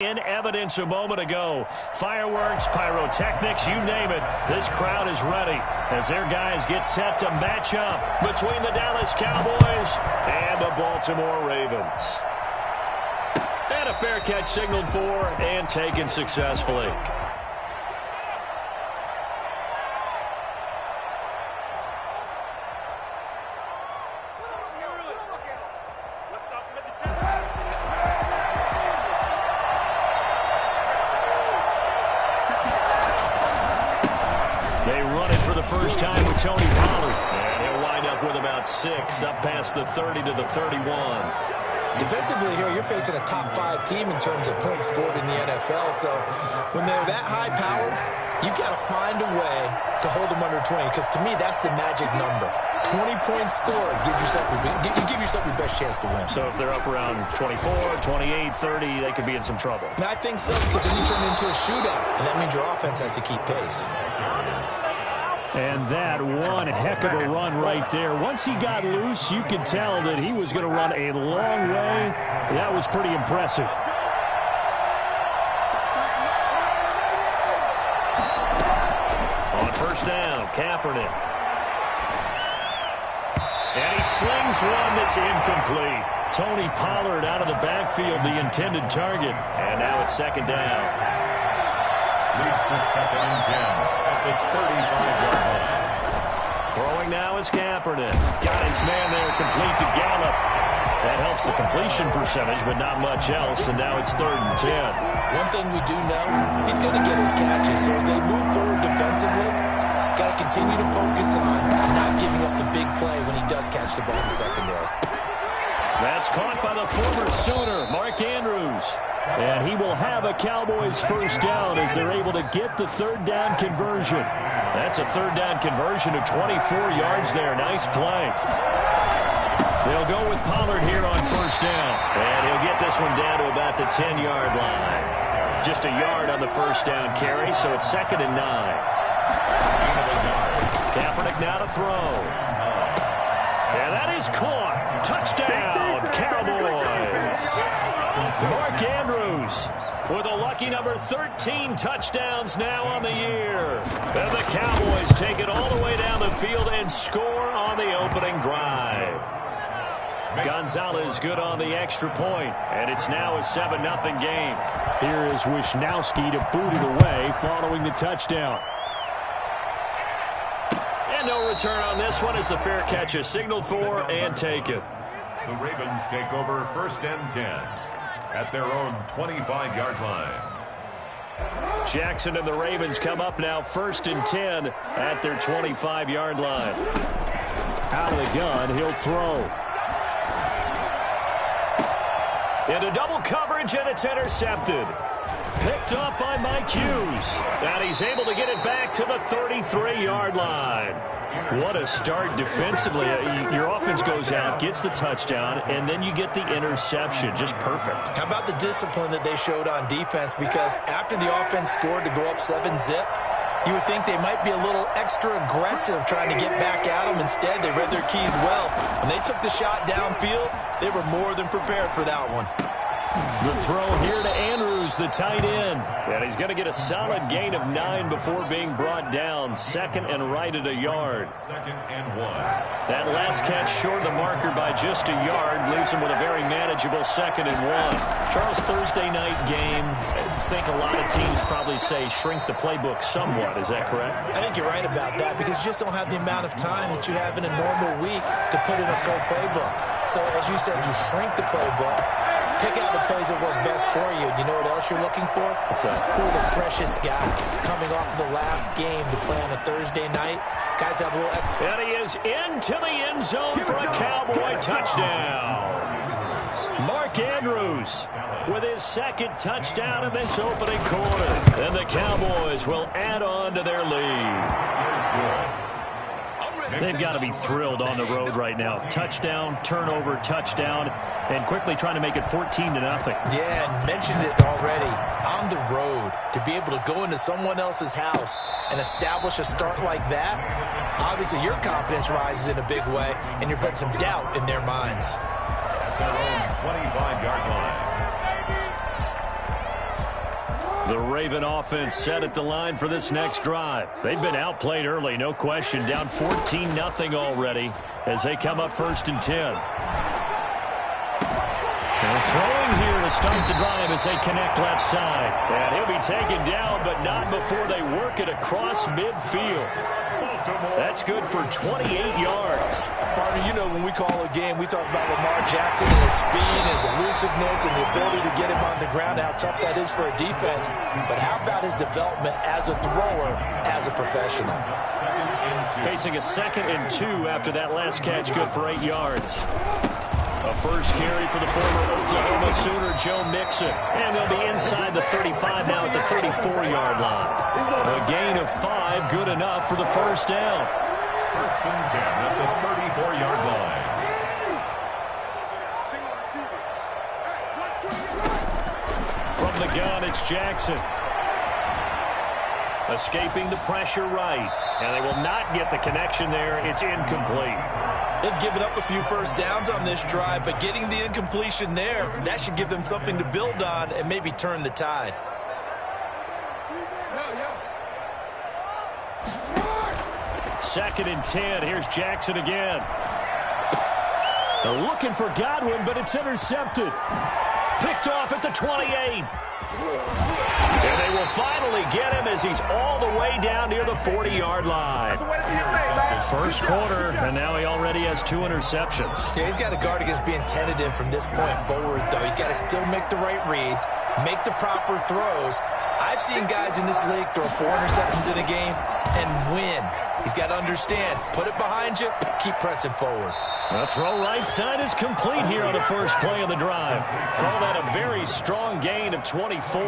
In evidence a moment ago. Fireworks, pyrotechnics, you name it. This crowd is ready as their guys get set to match up between the Dallas Cowboys and the Baltimore Ravens. And a fair catch signaled for and taken successfully. They run it for the first time with Tony Pollard. And he'll wind up with about 6, up past the 30 to the 31. Defensively here, you're facing a top 5 team in terms of points scored in the NFL. So when they're that high powered, you've got to find a way to hold them under 20. Because to me, that's the magic number. 20 points scored, you give yourself your best chance to win. So if they're up around 24, 28, 30, they could be in some trouble. And I think so, because then you turn it into a shootout, and that means your offense has to keep pace. And that one heck of a run right there. Once he got loose, you could tell that he was going to run a long way. That was pretty impressive. On first down, Kaepernick. And he slings one that's incomplete. Tony Pollard out of the backfield, the intended target. And now it's second down. Leads to 2nd and 10 at the 35-yard line. Throwing now is Kaepernick. Got his man there, complete to Gallup. That helps the completion percentage, but not much else. And now it's 3rd and 10. One thing we do know, he's going to get his catches. So as they move forward defensively, got to continue to focus on not giving up the big play when he does catch the ball in the secondary. That's caught by the former Sooner, Mark Andrews. And he will have a Cowboys first down as they're able to get the 3rd down conversion. That's a 3rd down conversion of 24 yards there. Nice play. They'll go with Pollard here on first down. And he'll get this one down to about the 10-yard line. Just a yard on the first down carry, so it's 2nd and 9. Kaepernick now to throw. And that is caught. Touchdown, Cowboys. Mark Andrews with a lucky number 13 touchdowns now on the year. And the Cowboys take it all the way down the field and score on the opening drive. Gonzalez good on the extra point, and it's now a 7-0 game. Here is Wisnowski to boot it away following the touchdown. And no return on this one as the fair catch is signaled for and taken. The Ravens take over 1st and 10 at their own 25-yard line. Jackson and the Ravens come up now 1st and 10 at their 25-yard line. Out of the gun, he'll throw. Into double coverage, and it's intercepted. Picked up by Mike Hughes. And he's able to get it back to the 33-yard line. What a start defensively. Your offense goes out, gets the touchdown, and then you get the interception. Just perfect. How about the discipline that they showed on defense? Because after the offense scored to go up 7-zip, you would think they might be a little extra aggressive trying to get back at them. Instead, they read their keys well. When they took the shot downfield, they were more than prepared for that one. The throw here to Andrews, the tight end. And he's going to get a solid gain of 9 before being brought down. 2nd and right at a yard. 2nd and 1. That last catch short of the marker by just a yard leaves him with a very manageable 2nd and 1. Charles, Thursday night game. I think a lot of teams probably say shrink the playbook somewhat. Is that correct? I think you're right about that because you just don't have the amount of time that you have in a normal week to put in a full playbook. So as you said, you shrink the playbook. Pick out the plays that work best for you. You know what else you're looking for? What's that? Who are the freshest guys coming off the last game to play on a Thursday night? Guys have a little extra. And he is into the end zone for a Cowboy touchdown. Mark Andrews with his 2nd touchdown in this opening quarter. And the Cowboys will add on to their lead. They've got to be thrilled on the road right now. Touchdown, turnover, touchdown, and quickly trying to make it 14-0. Yeah, and mentioned it already. On the road, to be able to go into someone else's house and establish a start like that, obviously your confidence rises in a big way, and you're putting some doubt in their minds. At their own 25-yard line. The Raven offense set at the line for this next drive. They've been outplayed early, no question. Down 14-0 already as they come up 1st and 10. They're throwing here to start the drive as they connect left side. And he'll be taken down, but not before they work it across midfield. That's good for 28 yards. Partner, you know when we call a game, we talk about Lamar Jackson and his speed, his elusiveness, and the ability to get him on the ground, how tough that is for a defense. But how about his development as a thrower, as a professional? Facing a 2nd and 2 after that last catch, good for 8 yards. A first carry for the former Oklahoma Sooner, Joe Mixon. And they'll be inside the 35 now at the 34-yard line. A gain of 5, good enough for the first down. 1st and 10 at the 34-yard line. From the gun, it's Jackson. Escaping the pressure right. And they will not get the connection there. It's incomplete. They've given up a few first downs on this drive, but getting the incompletion there, that should give them something to build on and maybe turn the tide. Second and 10. Here's Jackson again. They're looking for Godwin, but it's intercepted. Picked off at the 28. And they will finally get him as he's all the way down near the 40-yard line. First quarter, and now he already has 2 interceptions. Yeah, he's got to guard against being tentative from this point forward, though. He's got to still make the right reads, make the proper throws. I've seen guys in this league throw 4 interceptions in a game and win. He's got to understand, put it behind you, keep pressing forward. The throw right side is complete here on the first play of the drive. Call that a very strong gain of 24.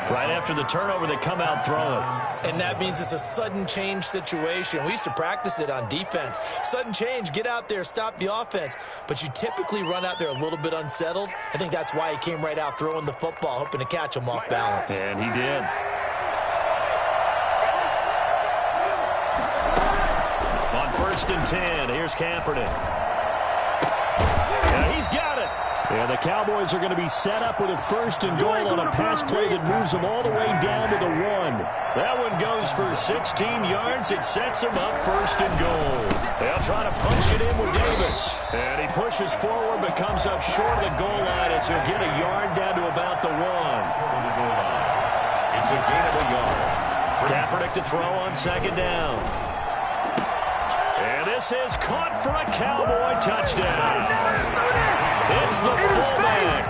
Right after the turnover, they come out throwing. And that means it's a sudden change situation. We used to practice it on defense. Sudden change, get out there, stop the offense. But you typically run out there a little bit unsettled. I think that's why he came right out throwing the football, hoping to catch him off balance. And he did. On 1st and 10, here's Kaepernick. And he's got it. And the Cowboys are going to be set up with a 1st and goal on a pass play that moves them all the way down to the 1. That one goes for 16 yards. It sets them up 1st and goal. They'll try to punch it in with Davis. And he pushes forward but comes up short of the goal line as he'll get a yard down to about the 1. It's a gain of a yard. Kaepernick to throw on 2nd down. And this is caught for a Cowboy touchdown. It's the fullback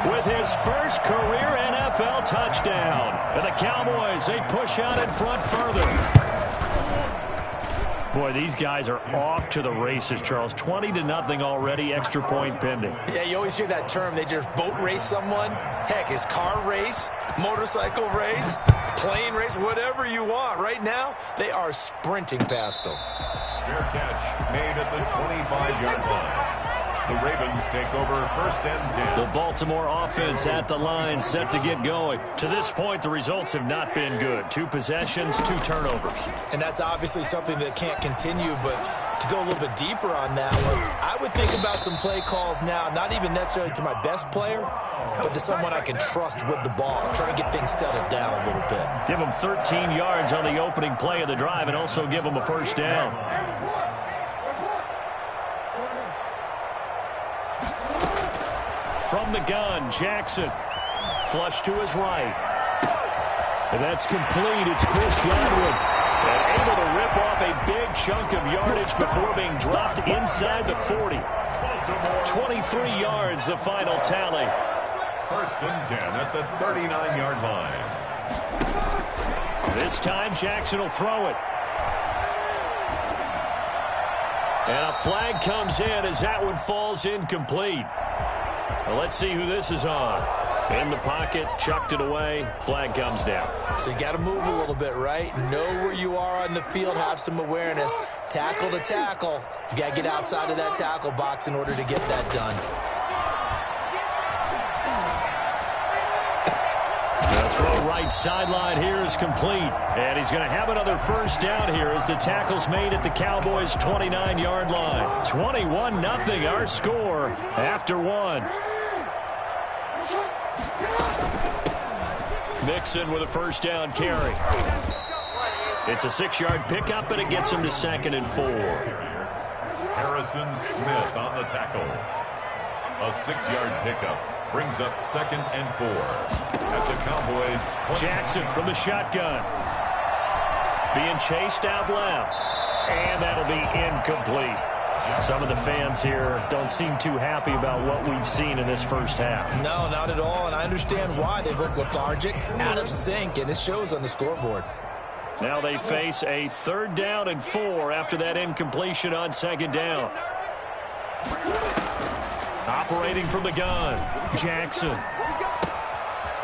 with his first career NFL touchdown. And the Cowboys, they push out in front further. Boy, these guys are off to the races, Charles. 20-0 already, extra point pending. Yeah, you always hear that term. They just boat race someone. Heck, it's car race, motorcycle race, plane race, whatever you want. Right now, they are sprinting past them. Fair catch made at the 25-yard line. The Ravens take over 1st and 10. The Baltimore offense at the line, set to get going. To this point, the results have not been good. 2 possessions, 2 turnovers. And that's obviously something that can't continue, but to go a little bit deeper on that one, I would think about some play calls now, not even necessarily to my best player, but to someone I can trust with the ball, trying to get things settled down a little bit. Give them 13 yards on the opening play of the drive and also give them a 1st down. From the gun, Jackson. Flush to his right. And that's complete. It's Chris Godwin. And able to rip off a big chunk of yardage before being dropped inside the 40. 23 yards, the final tally. 1st and 10 at the 39-yard line. This time, Jackson will throw it. And a flag comes in as that one falls incomplete. Well, let's see who this is on. In the pocket, chucked it away, flag comes down. So you got to move a little bit, right? Know where you are on the field, have some awareness. Tackle to tackle. You got to get outside of that tackle box in order to get that done. The throw right sideline here is complete. And he's going to have another 1st down here as the tackle's made at the Cowboys' 29-yard line. 21-0 our score after 1. Mixon with a first down carry. It's a 6-yard pickup, and it gets him to 2nd and 4. Harrison Smith on the tackle. A 6-yard pickup brings up 2nd and 4 at the Cowboys. Jackson from the shotgun. Being chased out left. And that'll be incomplete. Some of the fans here don't seem too happy about what we've seen in this first half. No, not at all, and I understand why. They've looked lethargic, out of sync, and it shows on the scoreboard. Now they face a 3rd down and 4 after that incompletion on 2nd down. Operating from the gun, Jackson.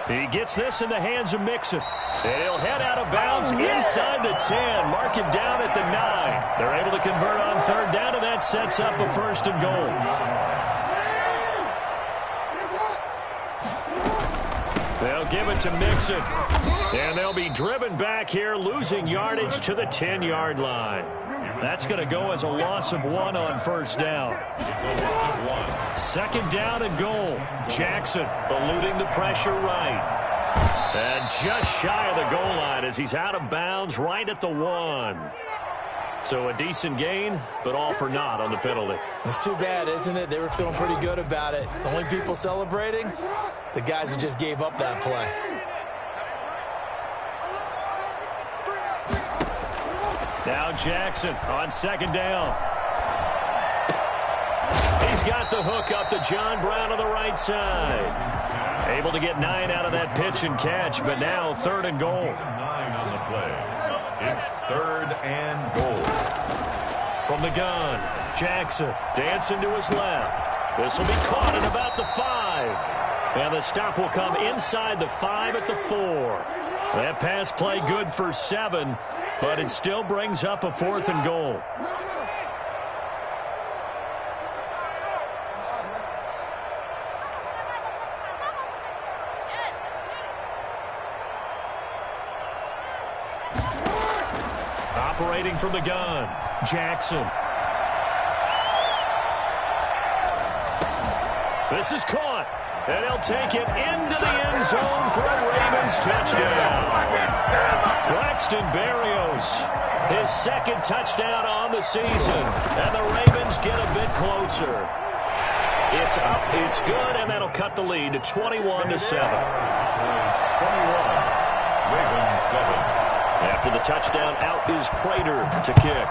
He gets this in the hands of Mixon. And he'll head out of bounds inside the 10. Mark it down at the 9. They're able to convert on 3rd down, and that sets up a 1st and goal. They'll give it to Mixon. And they'll be driven back here, losing yardage to the 10-yard line. That's going to go as a loss of 1 on 1st down. It's a loss of 1. 2nd down and goal. Jackson eluding the pressure right. And just shy of the goal line as he's out of bounds right at the 1. So a decent gain, but all for naught on the penalty. It's too bad, isn't it? They were feeling pretty good about it. The only people celebrating, the guys who just gave up that play. Now Jackson on 2nd down. He's got the hook up to John Brown on the right side. Able to get 9 out of that pitch and catch, but now 3rd and goal. 9 on the play. It's 3rd and goal. From the gun, Jackson dancing to his left. This will be caught at about the 5. And the stop will come inside the 5 at the 4. That pass play good for 7, but it still brings up a 4th and goal. Operating from the gun, Jackson. This is caught, and he'll take it into the end zone for a Ravens touchdown. Braxton Berrios, his 2nd touchdown on the season, and the Ravens get a bit closer. It's up, it's good, and that'll cut the lead to 21-7. 21, Ravens 7. After the touchdown, out is Prater to kick.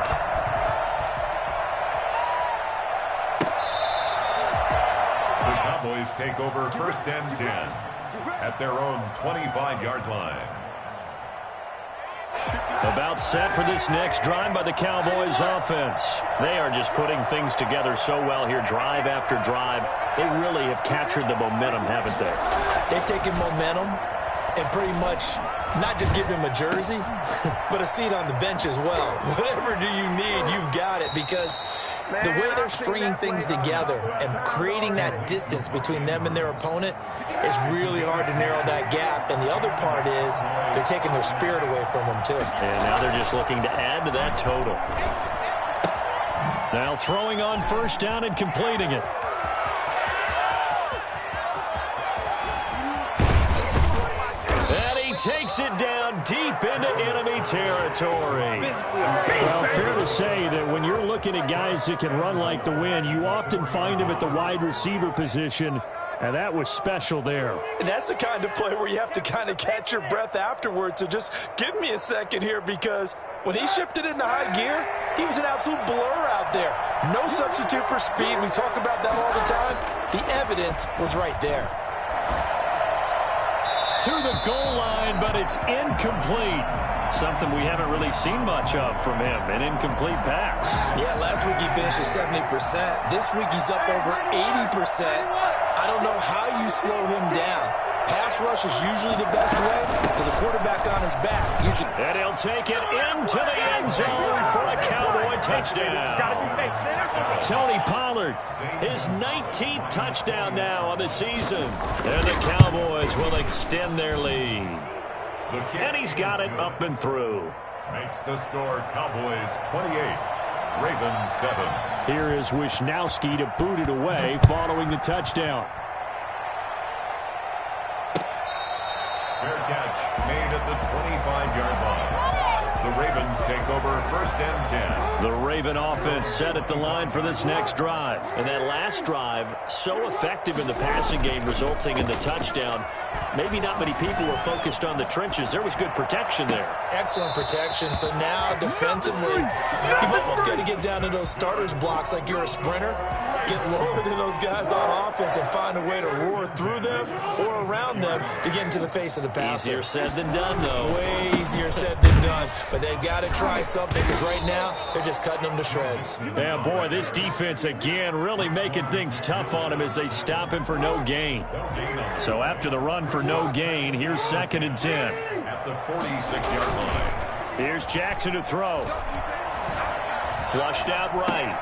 The Cowboys take over 1st and 10 at their own 25-yard line. About set for this next drive by the Cowboys offense. They are just putting things together so well here, drive after drive. They really have captured the momentum, haven't they? They've taken momentum and pretty much not just give him a jersey, but a seat on the bench as well. Whatever do you need, you've got it, because the way they're stringing things together and creating that distance between them and their opponent is really hard to narrow that gap. And the other part is they're taking their spirit away from them, too. And now they're just looking to add to that total. Now throwing on 1st down and completing it. Takes it down deep into enemy territory. Well, fair to say that when you're looking at guys that can run like the wind, you often find them at the wide receiver position, and that was special there. And that's the kind of play where you have to kind of catch your breath afterwards. So just give me a second here, because when he shifted into high gear, he was an absolute blur out there. No substitute for speed. We talk about that all the time. The evidence was right there. To the goal line, but it's incomplete. Something we haven't really seen much of from him, an incomplete pass. Yeah, last week he finished at 70%. This week he's up over 80%. I don't know how you slow him down. Pass rush is usually the best way because a quarterback on his back usually. And he'll take it into the end zone for a Cowboy touchdown. Tony Pollard, his 19th touchdown now on the season. And the Cowboys will extend their lead. And he's got it up and through. Makes the score Cowboys 28, Ravens 7. Here is Wisnowski to boot it away following the touchdown. Fair catch made at the 25-yard line. The Ravens take over 1st and 10. The Raven offense set at the line for this next drive. And that last drive, so effective in the passing game, resulting in the touchdown. Maybe not many people were focused on the trenches. There was good protection there. Excellent protection. So now defensively, you've almost got to get down to those starters blocks like you're a sprinter. Get lower than those guys on offense and find a way to roar through them or around them to get into the face of the passer. Easier said than done, though. Way easier said than done. But they've got to try something because right now they're just cutting them to shreds. Yeah, boy, this defense again really making things tough on him as they stop him for no gain. So after the run for no gain, here's 2nd and 10. At the 46-yard line. Here's Jackson to throw. Flushed out right.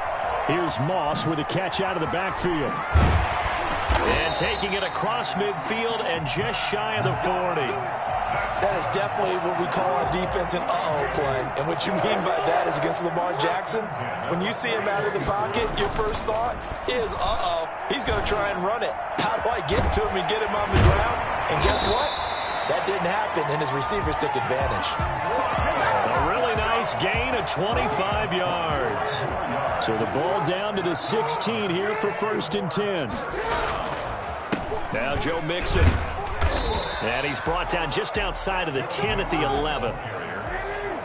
Here's Moss with a catch out of the backfield. And taking it across midfield and just shy of the 40. That is definitely what we call on defense an uh-oh play. And what you mean by that is against Lamar Jackson, when you see him out of the pocket, your first thought is, uh-oh, he's going to try and run it. How do I get to him and get him on the ground? And guess what? That didn't happen, and his receivers took advantage. A really nice gain of 25 yards. So the ball down to the 16 here for 1st and 10. Now Joe Mixon. And he's brought down just outside of the 10 at the 11.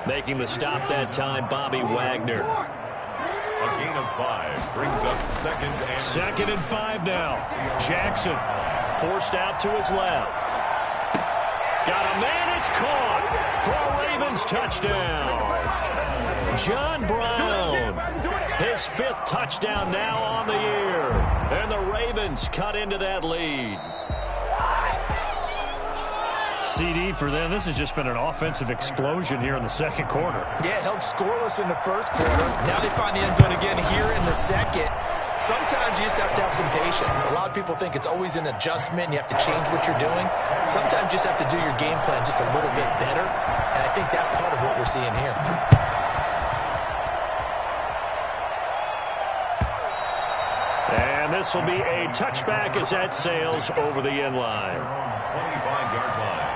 Making the stop that time, Bobby Wagner. A gain of 5 brings up 2nd and 5 now. Jackson forced out to his left. Got a man, it's caught for a Ravens touchdown. John Brown, his 5th touchdown now on the year. And the Ravens cut into that lead. CD for them. This has just been an offensive explosion here in the 2nd quarter. Yeah, held scoreless in the 1st quarter. Now they find the end zone again here in the 2nd. Sometimes you just have to have some patience. A lot of people think it's always an adjustment. You have to change what you're doing. Sometimes you just have to do your game plan just a little bit better. And I think that's part of what we're seeing here. And this will be a touchback as that sails over the end line. 25-yard line.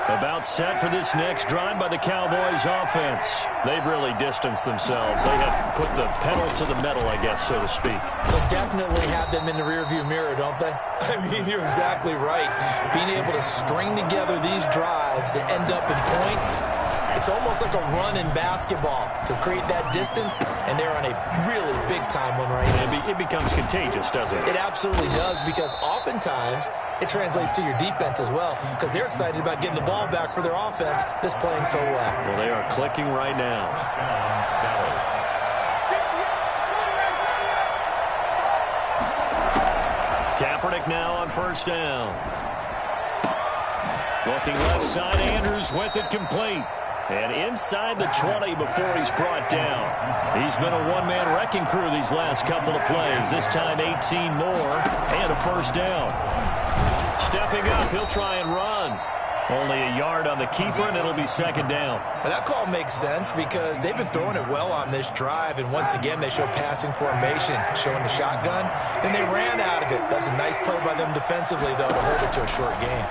About set for this next drive by the Cowboys offense. They've really distanced themselves. They have put the pedal to the metal, I guess, so to speak. So definitely have them in the rearview mirror, don't they? I mean, you're exactly right. Being able to string together these drives that end up in points, it's almost like a run in basketball to create that distance, and they're on a really big-time one right now. It becomes contagious, doesn't it? It absolutely does, because oftentimes it translates to your defense as well, because they're excited about getting the ball back for their offense that's playing so well. Well, they are clicking right now. Dallas. Kaepernick now on 1st down. Looking left side, Andrews with it complete. And inside the 20 before he's brought down. He's been a one-man wrecking crew these last couple of plays. This time 18 more and a 1st down. Stepping up, he'll try and run. Only a yard on the keeper, and it'll be 2nd down. Well, that call makes sense because they've been throwing it well on this drive, and once again they show passing formation, showing the shotgun. Then they ran out of it. That's a nice play by them defensively, though, to hold it to a short gain.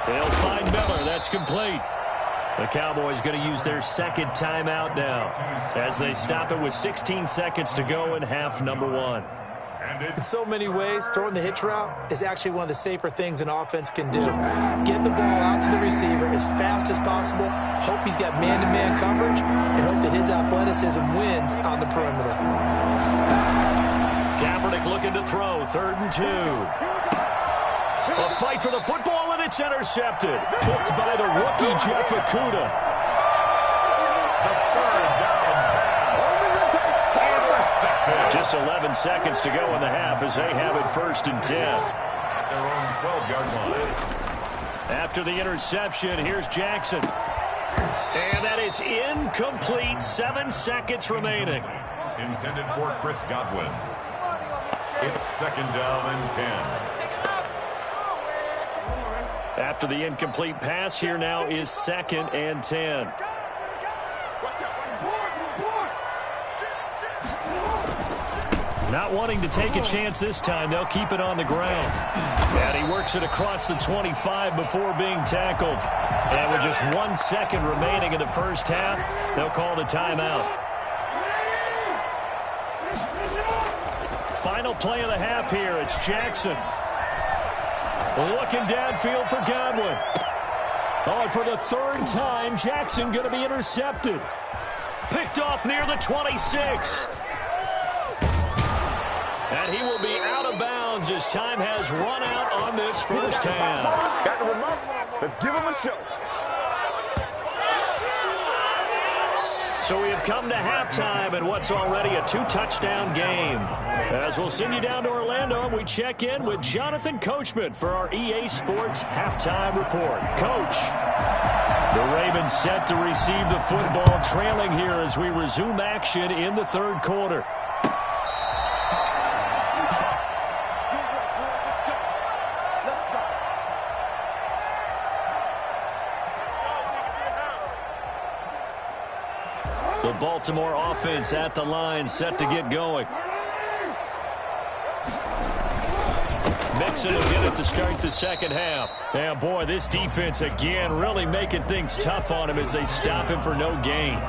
They'll find Miller. That's complete. The Cowboys going to use their 2nd timeout now as they stop it with 16 seconds to go in half number 1. In so many ways, throwing the hitch route is actually one of the safer things an offense can do. Get the ball out to the receiver as fast as possible, hope he's got man-to-man coverage, and hope that his athleticism wins on the perimeter. Kaepernick looking to throw, 3rd and 2. A fight for the football, and it's intercepted. Picked by the rookie, Jeff Okudah. Just 11 seconds to go in the half as they have it 1st and 10. At their own 12-yard line. After the interception, here's Jackson. And that is incomplete. 7 seconds remaining. Intended for Chris Godwin. It's 2nd down and 10. After the incomplete pass, here now is 2nd and 10. Not wanting to take a chance this time, they'll keep it on the ground. And he works it across the 25 before being tackled. And with just 1 second remaining in the first half, they'll call the timeout. Final play of the half here. It's Jackson. Looking downfield for Godwin. Oh, and for the third time, Jackson going to be intercepted. Picked off near the 26. And he will be out of bounds as time has run out on this first half. Got the remote. Let's give him a show. So we have come to halftime in what's already a 2-touchdown game. As we'll send you down to Orlando, and we check in with Jonathan Coachman for our EA Sports Halftime Report. Coach, the Ravens set to receive the football, trailing here as we resume action in the third quarter. The Baltimore offense at the line, set to get going. Mixon will get it to start the second half. And boy, this defense again really making things tough on him as they stop him for no gain.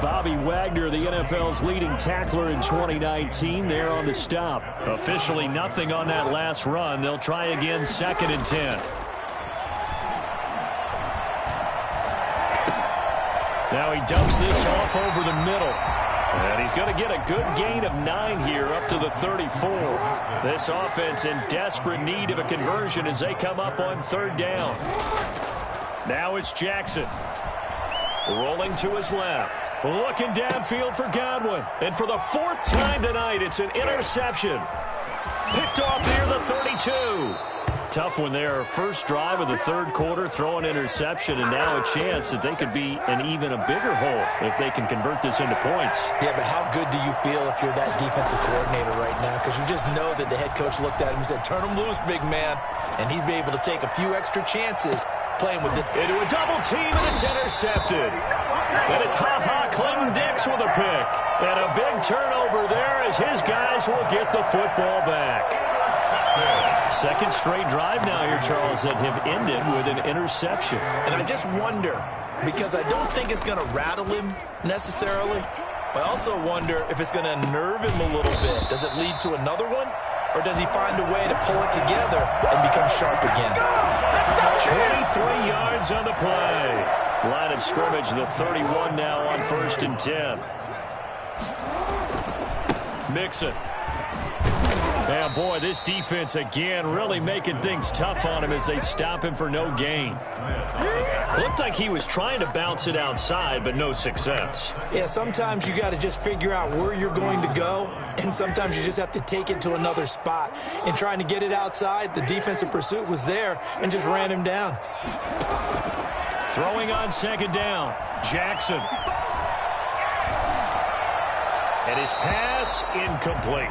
Bobby Wagner, the NFL's leading tackler in 2019, there on the stop. Officially nothing on that last run. They'll try again, 2nd and 10. Now he dumps this off over the middle. And he's going to get a good gain of 9 here up to the 34. This offense in desperate need of a conversion as they come up on 3rd down. Now it's Jackson. Rolling to his left. Looking downfield for Godwin. And for the 4th time tonight, it's an interception. Picked off near the 32. Tough one there. First drive of the third quarter, throw an interception, and now a chance that they could be in even a bigger hole if they can convert this into points. Yeah, but how good do you feel if you're that defensive coordinator right now? Because you just know that the head coach looked at him and said, turn him loose, big man. And he'd be able to take a few extra chances playing with it. Into a double team, and it's intercepted. And it's Clinton Dix with a pick. And a big turnover there as his guys will get the football back. Second straight drive now here, Charles, that have ended with an interception. And I just wonder, because I don't think it's going to rattle him necessarily, but I also wonder if it's going to nerve him a little bit. Does it lead to another one? Or does he find a way to pull it together and become sharp again? 23 yards on the play. Line of scrimmage, the 31 now on 1st and 10. Mixon. And boy, this defense again really making things tough on him as they stop him for no gain. Looked like he was trying to bounce it outside, but no success. Yeah, sometimes you got to just figure out where you're going to go, and sometimes you just have to take it to another spot. And trying to get it outside, the defensive pursuit was there and just ran him down. Throwing on 2nd down, Jackson. And his pass incomplete.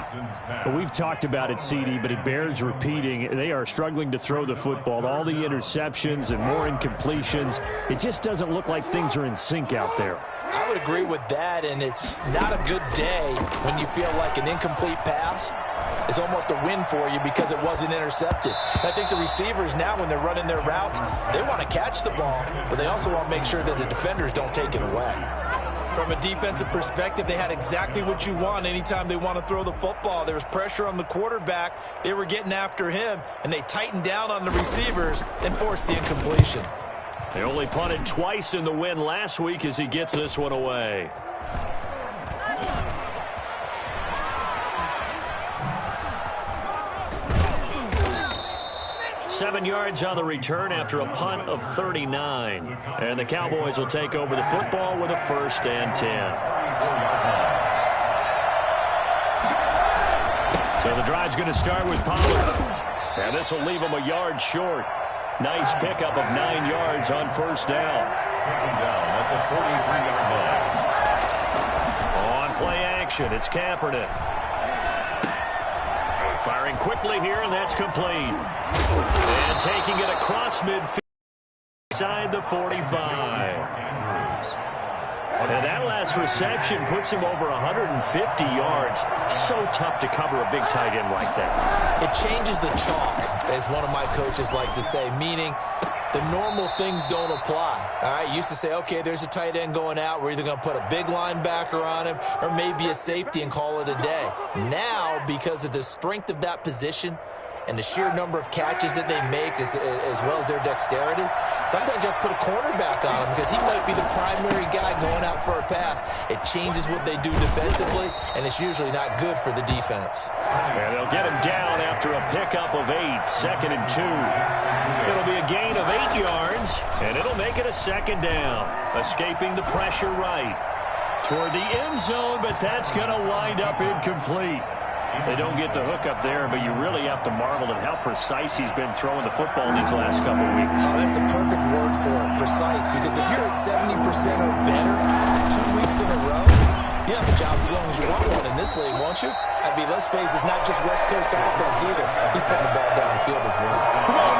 We've talked about it, CD, but it bears repeating. They are struggling to throw the football. All the interceptions and more incompletions. It just doesn't look like things are in sync out there. I would agree with that, and it's not a good day when you feel like an incomplete pass is almost a win for you because it wasn't intercepted. And I think the receivers now, when they're running their routes, they want to catch the ball, but they also want to make sure that the defenders don't take it away. From a defensive perspective, they had exactly what you want anytime they want to throw the football. There was pressure on the quarterback. They were getting after him, and they tightened down on the receivers and forced the incompletion. They only punted twice in the win last week as he gets this one away. Seven yards on the return after a punt of 39. And the Cowboys will take over the football with a 1st and 10. So the drive's going to start with Pollard. And this will leave him a yard short. Nice pickup of 9 yards on 1st down. Taken down at the 43-yard line. On play action, it's Kaepernick. Firing quickly here, and that's complete. And taking it across midfield inside the 45. And that last reception puts him over 150 yards. So tough to cover a big tight end like that. It changes the chalk, as one of my coaches like to say, meaning the normal things don't apply. All right, used to say, okay, there's a tight end going out. We're either going to put a big linebacker on him or maybe a safety and call it a day. Now, because of the strength of that position and the sheer number of catches that they make as well as their dexterity, sometimes you have to put a cornerback on him because he might be the primary guy going out for a pass. It changes what they do defensively, and it's usually not good for the defense. And they'll get him down after a pickup of 8, 2nd and 2. It'll be a gain of 8 yards, and it'll make it a 2nd down. Escaping the pressure right toward the end zone, but that's going to wind up incomplete. They don't get the hook up there, but you really have to marvel at how precise he's been throwing the football these last couple of weeks. Oh, that's a perfect word for it, precise, because if you're at 70% or better 2 weeks in a row, you have a job as long as you want one in this league, won't you? I mean, let's face it, it's not just West Coast offense either. He's putting the ball downfield as well.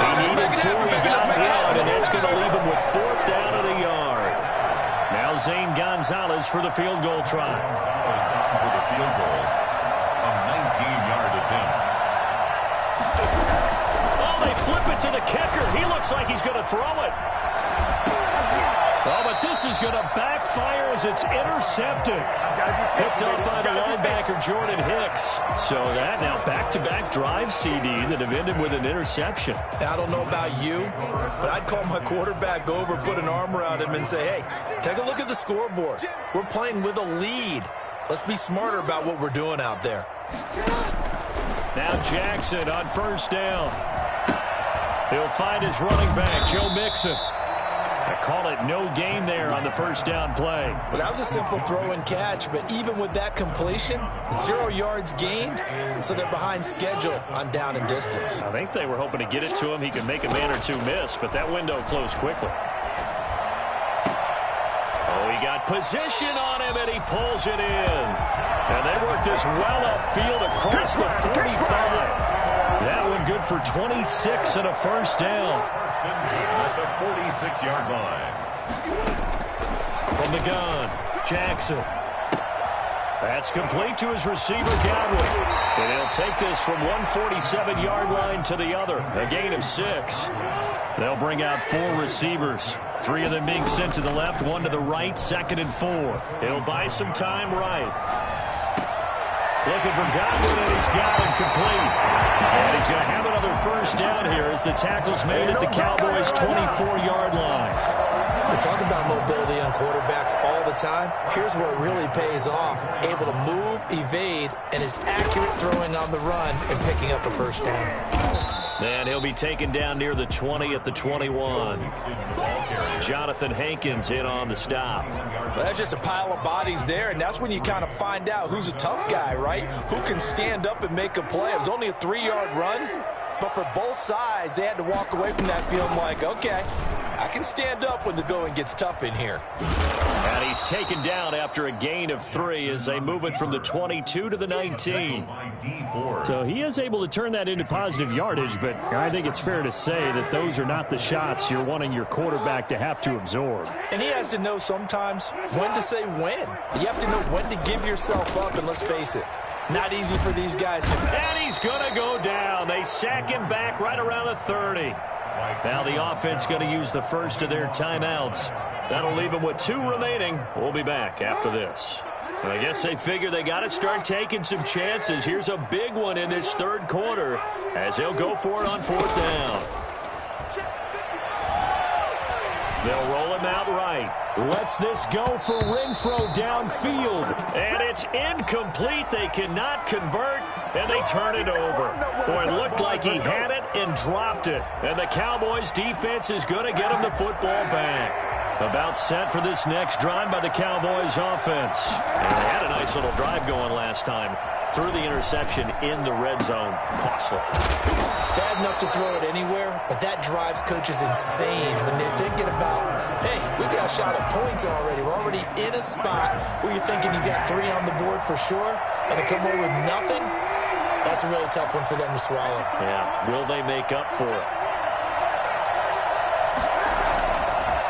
He needed 2, he got 1, and that's going to leave him with 4th down at a yard. Now Zane Gonzalez for the field goal try. For the field goal. A 19-yard attempt. Oh, they flip it to the kicker. He looks like he's going to throw it. Oh, but this is going to backfire as it's intercepted. Picked up by the linebacker, Jordan Hicks. So that now back-to-back drive, CD, that have ended with an interception. Now, I don't know about you, but I'd call my quarterback over, put an arm around him, and say, hey, take a look at the scoreboard. We're playing with a lead. Let's be smarter about what we're doing out there. Now Jackson on 1st down. He'll find his running back, Joe Mixon. I call it no gain there on the 1st down play. Well, that was a simple throw and catch, but even with that completion, 0 yards gained, so they're behind schedule on down and distance. I think they were hoping to get it to him. He could make a man or two miss, but that window closed quickly. Oh, he got position on him, and he pulls it in. And they work this well upfield across the 45. That one good for 26 and a 1st down. At the 46-yard line. From the gun, Jackson. That's complete to his receiver, Godwin. And he'll take this from 147-yard line to the other. A gain of 6. They'll bring out 4 receivers. 3 of them being sent to the left, 1 to the right, 2nd and 4. He'll buy some time right. Looking for Godwin, and he's got him complete. And he's going to have another 1st down here as the tackle's made at the Cowboys' 24-yard line. We talk about mobility on quarterbacks all the time. Here's where it really pays off. Able to move, evade, and is accurate throwing on the run and picking up a 1st down. And he'll be taken down near the 20 at the 21. Jonathan Hankins in on the stop. Well, that's just a pile of bodies there, and that's when you kind of find out who's a tough guy, right? Who can stand up and make a play. It was only a 3-yard run, but for both sides, they had to walk away from that feeling like, okay, I can stand up when the going gets tough in here. And he's taken down after a gain of 3 as they move it from the 22 to the 19. So he is able to turn that into positive yardage, but I think it's fair to say that those are not the shots you're wanting your quarterback to have to absorb. And he has to know sometimes when to say when. You have to know when to give yourself up, and let's face it, not easy for these guys to... And he's going to go down. They sack him back right around the 30. Now the offense going to use the first of their timeouts. That'll leave them with 2 remaining. We'll be back after this. And I guess they figure they got to start taking some chances. Here's a big one in this 3rd quarter as they'll go for it on 4th down. They'll roll him out right. Lets this go for Renfro downfield. And it's incomplete. They cannot convert, and they turn it over. Boy, it looked like he had it and dropped it. And the Cowboys defense is going to get him the football back. About set for this next drive by the Cowboys offense. And they had a nice little drive going last time. Threw the interception in the red zone. Costly. Bad enough to throw it anywhere, but that drives coaches insane when they're thinking about, hey, we got a shot at points already. We're already in a spot where you're thinking you got 3 on the board for sure, and to come away with nothing, that's a really tough one for them to swallow. Yeah, will they make up for it?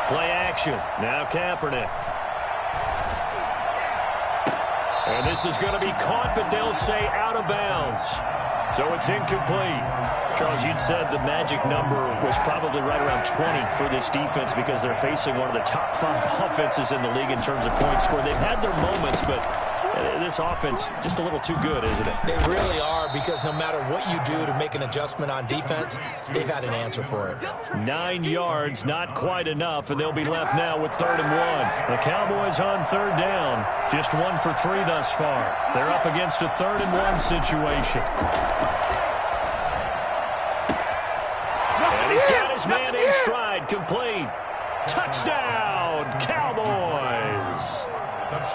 Play action. Now Kaepernick. And this is going to be caught, but they'll say out of bounds. So it's incomplete. Charles, you'd said the magic number was probably right around 20 for this defense because they're facing one of the top 5 offenses in the league in terms of points scored. They've had their moments, but this offense just a little too good, isn't it? They really are, because no matter what you do to make an adjustment on defense, they've had an answer for it. 9 yards, not quite enough, and they'll be left now with 3rd and 1. The Cowboys on 3rd down, just 1 for 3 thus far. They're up against a 3rd and 1 situation. And he's got his man in stride, complete. Touchdown, Cowboys!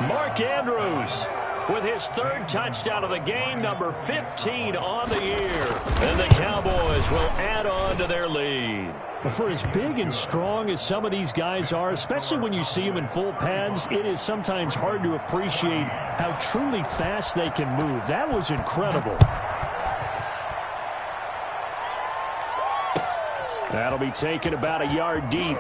Mark Andrews with his 3rd touchdown of the game, number 15 on the year. And the Cowboys will add on to their lead. For as big and strong as some of these guys are, especially when you see them in full pads, it is sometimes hard to appreciate how truly fast they can move. That was incredible. That'll be taken about a yard deep.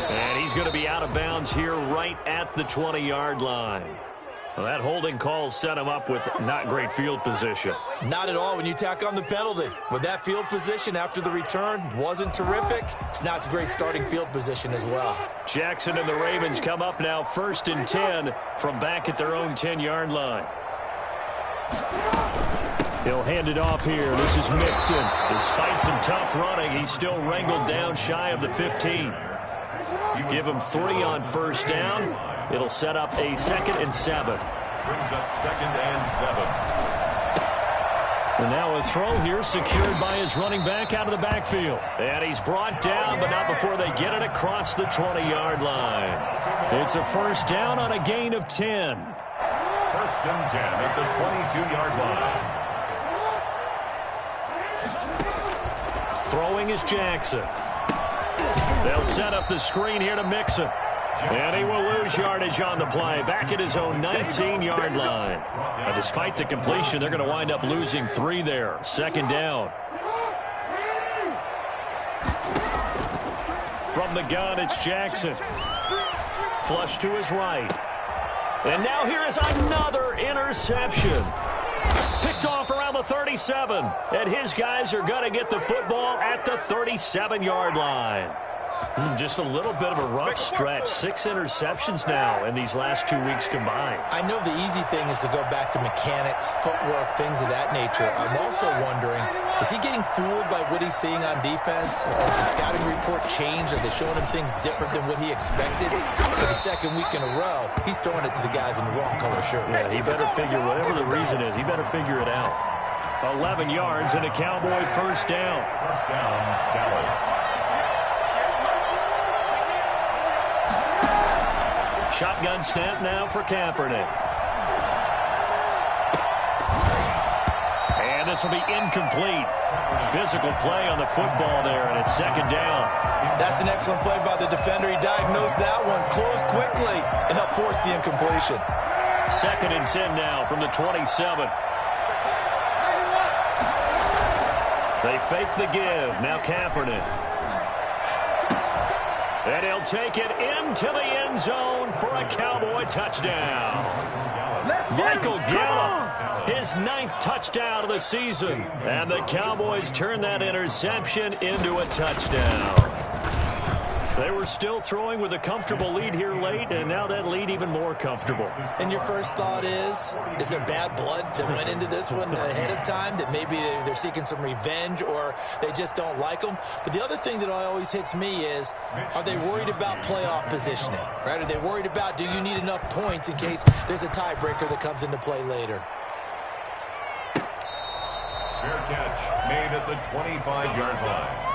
And he's going to be out of bounds here right at the 20-yard line. Well, that holding call set him up with not great field position. Not at all when you tack on the penalty. With that field position after the return wasn't terrific, it's not a great starting field position as well. Jackson and the Ravens come up now 1st and 10 from back at their own 10-yard line. He'll hand it off here. This is Mixon. Despite some tough running, he's still wrangled down shy of the 15. Give him 3 on 1st down. It'll set up a 2nd and 7. Brings up 2nd and 7. And now a throw here secured by his running back out of the backfield. And he's brought down, but not before they get it across the 20-yard line. It's a 1st down on a gain of 10. 1st and 10 at the 22-yard line. Throwing is Jackson. They'll set up the screen here to Mixon. And he will lose yardage on the play. Back at his own 19-yard line. Now, despite the completion, they're going to wind up losing 3 there. 2nd down. From the gun, it's Jackson. Flush to his right. And now here is another interception. Picked off around the 37. And his guys are going to get the football at the 37-yard line. Just a little bit of a rough stretch. 6 interceptions now in these last 2 weeks combined. I know the easy thing is to go back to mechanics, footwork, things of that nature. I'm also wondering, is he getting fooled by what he's seeing on defense? Has the scouting report changed? Are they showing him things different than what he expected? For the 2nd week in a row, he's throwing it to the guys in the wrong color shirts. Yeah, he better figure, whatever the reason is, he better figure it out. 11 yards and a Cowboy 1st down. 1st down, Dallas. Shotgun snap now for Kaepernick. And this will be incomplete. Physical play on the football there, and it's 2nd down. That's an excellent play by the defender. He diagnosed that one, closed quickly, and helped force the incompletion. 2nd and 10 now from the 27. They fake the give. Now Kaepernick. And he'll take it into the end zone for a Cowboy touchdown. Michael Gallup, his 9th touchdown of the season. And the Cowboys turn that interception into a touchdown. They were still throwing with a comfortable lead here late, and now that lead even more comfortable. And your first thought is there bad blood that went into this one ahead of time, that maybe they're seeking some revenge or they just don't like them? But the other thing that always hits me is, are they worried about playoff positioning? Right? Are they worried about, do you need enough points in case there's a tiebreaker that comes into play later? Fair catch made at the 25-yard line.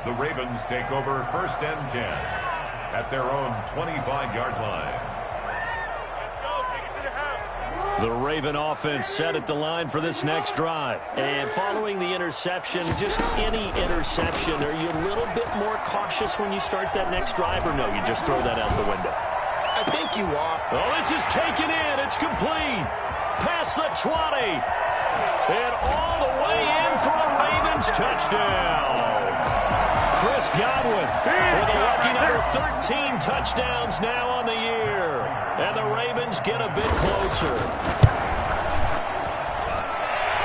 The Ravens take over 1st and 10 at their own 25-yard line. The Raven offense set at the line for this next drive. And following the interception, just any interception, are you a little bit more cautious when you start that next drive, or no, you just throw that out the window? I think you are. Oh, this is taken in. It's complete. Past the 20. And all the way in for a Ravens touchdown. Chris Godwin with a lucky number 13 touchdowns now on the year. And the Ravens get a bit closer.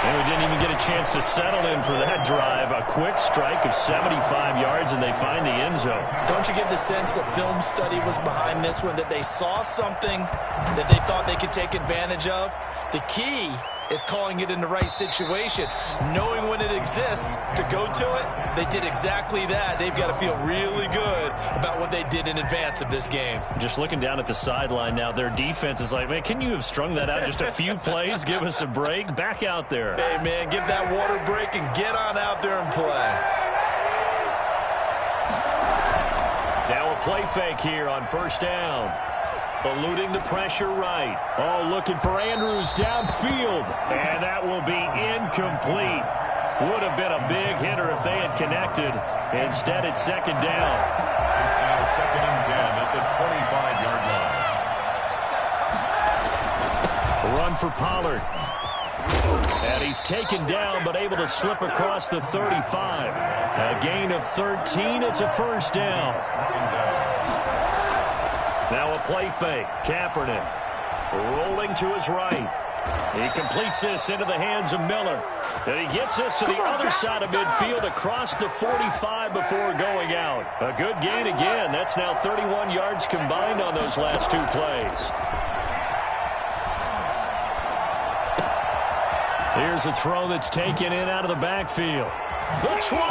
And we didn't even get a chance to settle in for that drive. A quick strike of 75 yards, and they find the end zone. Don't you get the sense that film study was behind this one, that they saw something that they thought they could take advantage of? The key is calling it in the right situation, knowing when it exists to go to it. They did exactly that. They've got to feel really good about what they did in advance of this game. Just looking down at the sideline now, their defense is like, man, can you have strung that out just a few plays? Give us a break. Back out there. Hey, man, give that water break and get on out there and play. Now a play fake here on first down. Eluding the pressure right. Oh, looking for Andrews downfield. And that will be incomplete. Would have been a big hitter if they had connected. Instead, it's second down. It's now 2nd and 10 at the 25-yard line. Run for Pollard. And he's taken down, but able to slip across the 35. A gain of 13. It's a first down. Now a play fake. Kaepernick rolling to his right. He completes this into the hands of Miller. And he gets this to the other side of midfield across the 45 before going out. A good gain again. That's now 31 yards combined on those last two plays. Here's a throw that's taken in out of the backfield. The 20.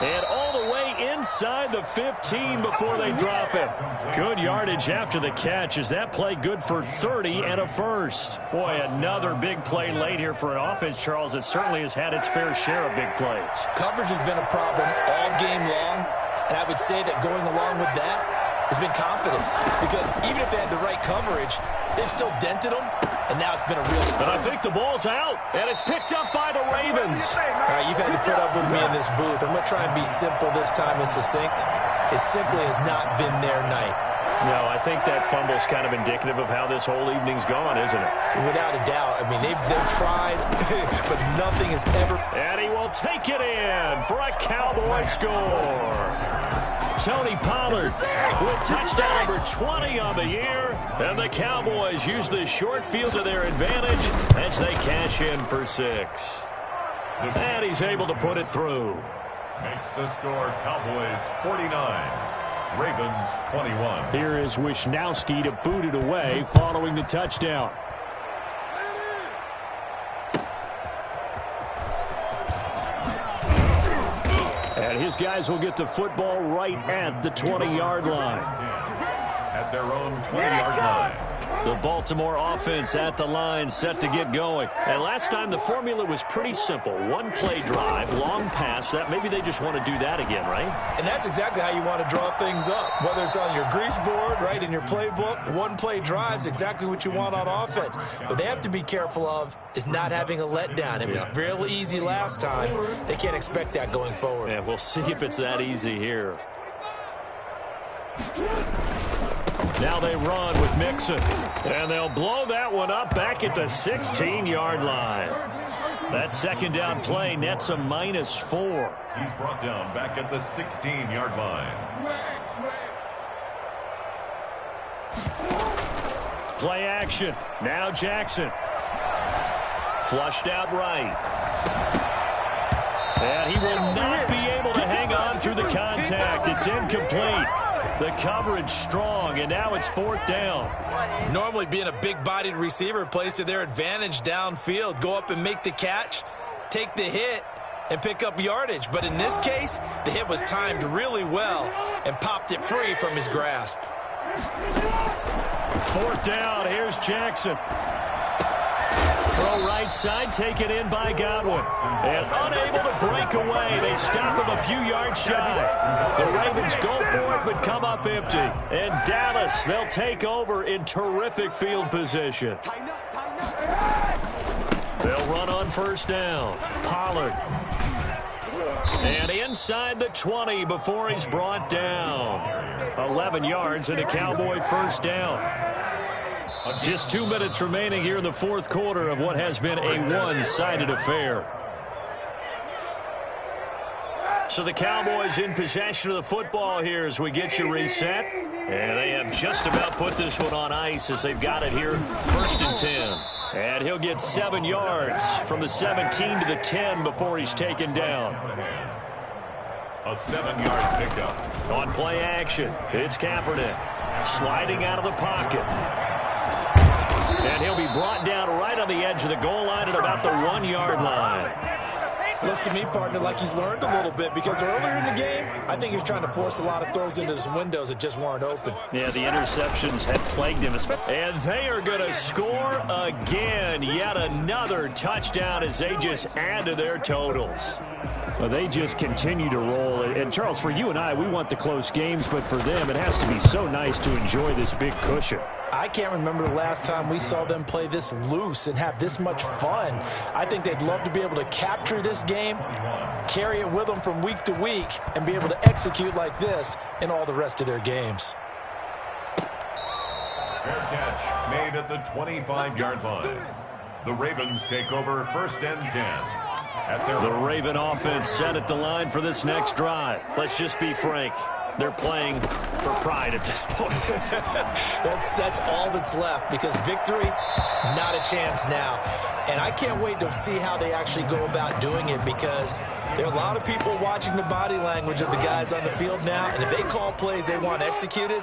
And all the way inside the 15 before they drop it. Good yardage after the catch. Is that play good for 30 and a first? Boy, another big play late here for an offense, Charles, that certainly has had its fair share of big plays. Coverage has been a problem all game long, and I would say that going along with that has been confidence. Because even if they had the right coverage, they've still dented them, and now it's been a real... But I think the ball's out, and it's picked up by the Ravens. All right, you've had to put up with me in this booth. I'm going to try and be simple this time and succinct. It simply has not been their night. No, I think that fumble's kind of indicative of how this whole evening's gone, isn't it? Without a doubt. I mean, they've tried, but nothing has ever... And he will take it in for a Cowboy score. Tony Pollard with touchdown number 20 on the year. And the Cowboys use the short field to their advantage as they cash in for 6. And he's able to put it through. Makes the score Cowboys 49. Ravens 21. Here is Wishnowski to boot it away following the touchdown. And his guys will get the football right at the 20-yard line. At their own 20-yard line. The Baltimore offense at the line, set to get going. And last time the formula was pretty simple. One play drive, long pass. That maybe they just want to do that again, right? And that's exactly how you want to draw things up. Whether it's on your grease board, right, in your playbook, one play drive's exactly what you want on offense. What they have to be careful of is not having a letdown. It was real easy last time. They can't expect that going forward. Yeah, we'll see if it's that easy here. Now they run with Mixon. And they'll blow that one up back at the 16-yard line. That second down play nets a -4. He's brought down back at the 16-yard line. Play action. Now Jackson. Flushed out right. And he will not be able to hang on through the contact. It's incomplete. The coverage strong, and now it's 4th down. Normally being a big-bodied receiver plays to their advantage downfield. Go up and make the catch, take the hit, and pick up yardage. But in this case, the hit was timed really well and popped it free from his grasp. 4th down, here's Jackson. Throw right side, taken in by Godwin. And unable to break away. They stop him a few yards shy. The Ravens go for it, but come up empty. And Dallas, they'll take over in terrific field position. They'll run on first down. Pollard. And inside the 20 before he's brought down. 11 yards and a Cowboy first down. Just 2 minutes remaining here in the 4th quarter of what has been a one-sided affair. So the Cowboys in possession of the football here as we get you reset. And they have just about put this one on ice as they've got it here 1st and 10. And he'll get 7 yards from the 17 to the 10 before he's taken down. A 7-yard pickup. On play action, it's Kaepernick sliding out of the pocket. And he'll be brought down right on the edge of the goal line at about the 1-yard line. Looks to me, partner, like he's learned a little bit because earlier in the game, I think he was trying to force a lot of throws into some windows that just weren't open. Yeah, the interceptions had plagued him. And they are going to score again. Yet another touchdown as they just add to their totals. Well, they just continue to roll. And, Charles, for you and I, we want the close games, but for them, it has to be so nice to enjoy this big cushion. I can't remember the last time we saw them play this loose and have this much fun. I think they'd love to be able to capture this game, carry it with them from week to week, and be able to execute like this in all the rest of their games. Fair catch made at the 25-yard line. The Ravens take over 1st and 10. The Raven offense set at the line for this next drive. Let's just be frank. They're playing for pride at this point. That's all that's left because victory, not a chance now. And I can't wait to see how they actually go about doing it because there are a lot of people watching the body language of the guys on the field now. And if they call plays they want executed,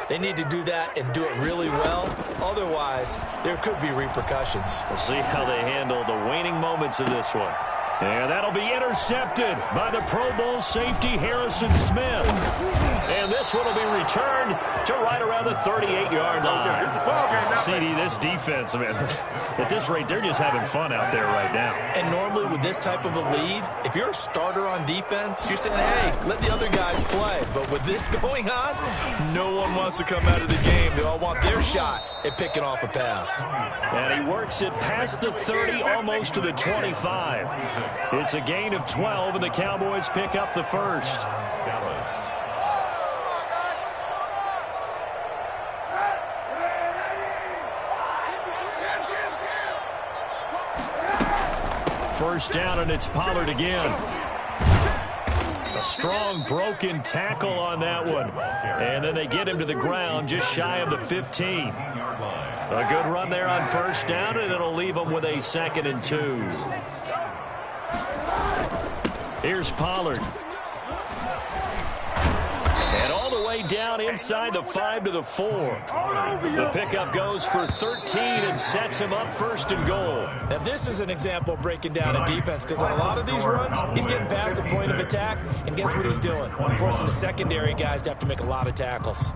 they need to do that and do it really well. Otherwise, there could be repercussions. We'll see how they handle the waning moments of this one. And that'll be intercepted by the Pro Bowl safety Harrison Smith. And this one will be returned to right around the 38-yard line. CD, this defense, man, at this rate, they're just having fun out there right now. And normally with this type of a lead, if you're a starter on defense, you're saying, hey, let the other guys play. But with this going on, no one wants to come out of the game. They all want their shot at picking off a pass. And he works it past the 30, almost to the 25. It's a gain of 12, and the Cowboys pick up the first. Dallas. First down, and it's Pollard again. A strong broken tackle on that one. And then they get him to the ground just shy of the 15. A good run there on first down, and it'll leave them with a 2nd and 2. Here's Pollard. And all the way down inside the 5 to the 4. The pickup goes for 13 and sets him up 1st and goal. Now, this is an example of breaking down a defense because on a lot of these runs, he's getting past the point of attack, and guess what he's doing? Forcing the secondary guys to have to make a lot of tackles.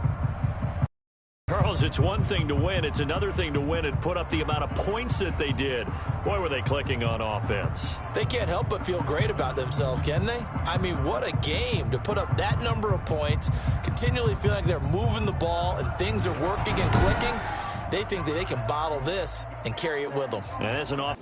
Charles, it's one thing to win. It's another thing to win and put up the amount of points that they did. Boy, were they clicking on offense. They can't help but feel great about themselves, can they? I mean, what a game to put up that number of points, continually feel like they're moving the ball and things are working and clicking. They think that they can bottle this and carry it with them. And it's an off.